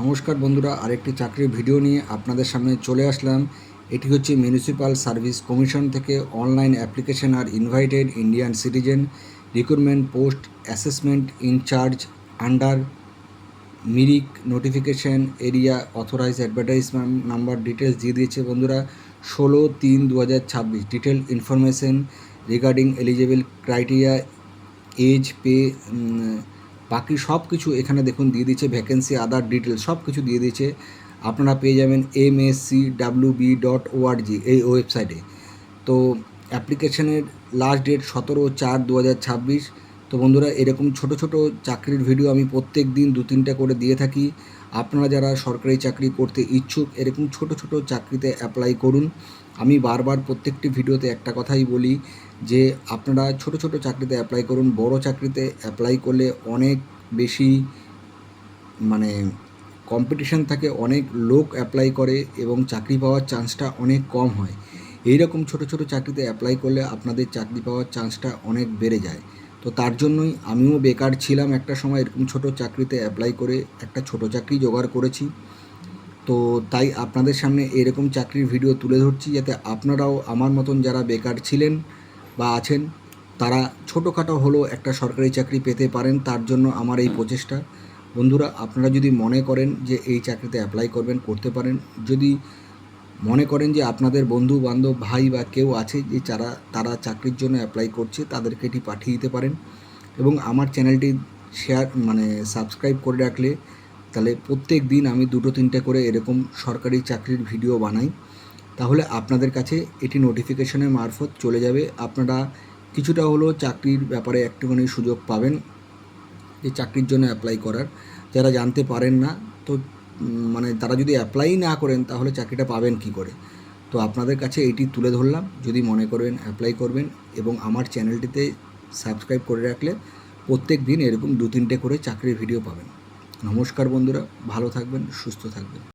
নমস্কার বন্ধুরা, আরেকটি চাকরির ভিডিও নিয়ে আপনাদের সামনে চলে আসলাম। এটি হচ্ছে মিউনিসিপ্যাল সার্ভিস কমিশন থেকে অনলাইন অ্যাপ্লিকেশন আর invited Indian citizen recruitment post assessment in charge under Mirik notification area authorise advertisement number details দিয়ে দিয়েছে বন্ধুরা। 16/3/2026 detail information regarding eligible criteria, age, pay, বাকি সব কিছু এখানে দেখুন দিয়ে দিয়েছে। ভ্যাকেন্সি, আদার ডিটেলস সব কিছু দিয়ে দিয়েছে। আপনারা পেয়ে যাবেন mscwb.org এই ওয়েবসাইটে। তো অ্যাপ্লিকেশনের লাস্ট ডেট 17/4/2026। তো বন্ধুরা, এরকম ছোট ছোট চাকরির ভিডিও আমি প্রত্যেক দিন 2-3টা করে দিয়ে থাকি। আপনারা যারা সরকারি চাকরি করতে ইচ্ছুক, এরকম ছোট ছোট চাকরিতে অ্যাপ্লাই করুন। আমি বারবার প্রত্যেকটি ভিডিওতে একটা কথাই বলি যে আপনারা ছোট ছোট চাকরিতে অ্যাপ্লাই করুন। বড় চাকরিতে অ্যাপ্লাই করলে অনেক বেশি মানে কম্পিটিশান থাকে, অনেক লোক অ্যাপ্লাই করে এবং চাকরি পাওয়ার চান্সটা অনেক কম হয়। এইরকম ছোট ছোট চাকরিতে অ্যাপ্লাই করলে আপনাদের চাকরি পাওয়ার চান্সটা অনেক বেড়ে যায়। তো তার জন্যই আমিও বেকার ছিলাম একটা সময়, এরকম ছোট চাকরিতে অ্যাপ্লাই করে একটা ছোট চাকরি জোগাড় করেছি। তো তাই আপনাদের সামনে এরকম চাকরির ভিডিও তুলে ধরছি, যাতে আপনারাও আমার মতন যারা বেকার ছিলেন বা আছেন তারা ছোটোখাটো হলেও একটা সরকারি চাকরি পেতে পারেন। তার জন্য আমার এই প্রচেষ্টা। বন্ধুরা, আপনারা যদি মনে করেন যে এই চাকরিতে অ্যাপ্লাই করবেন, করতে পারেন। যদি মনে করেন যে আপনাদের বন্ধু বান্ধব ভাই বা কেউ আছে যে তারা চাকরির জন্য অ্যাপ্লাই করছে, তাদেরকে এটি পাঠিয়ে দিতে পারেন। এবং আমার চ্যানেলটি সাবস্ক্রাইব করে রাখলে তাহলে প্রত্যেক দিন আমি 2-3টে করে এরকম সরকারি চাকরির ভিডিও বানাই। তাহলে আপনাদের কাছে এটি নোটিফিকেশনের মারফত চলে যাবে। আপনারা কিছুটা হলেও চাকরির ব্যাপারে একটুখানি সুযোগ পাবেন যে চাকরির জন্য অ্যাপ্লাই করার। যারা জানতে পারেন না, তো তারা যদি অ্যাপ্লাই না করেন তাহলে চাকরিটা পাবেন কি করে। তো আপনাদের কাছে এইটি তুলে ধরলাম। যদি মনে করবেন অ্যাপ্লাই করবেন এবং আমার চ্যানেলটিতে সাবস্ক্রাইব করে রাখলে প্রত্যেক দিন এরকম 2-3টে করে চাকরির ভিডিও পাবেন। নমস্কার বন্ধুরা, ভালো থাকবেন, সুস্থ থাকবেন।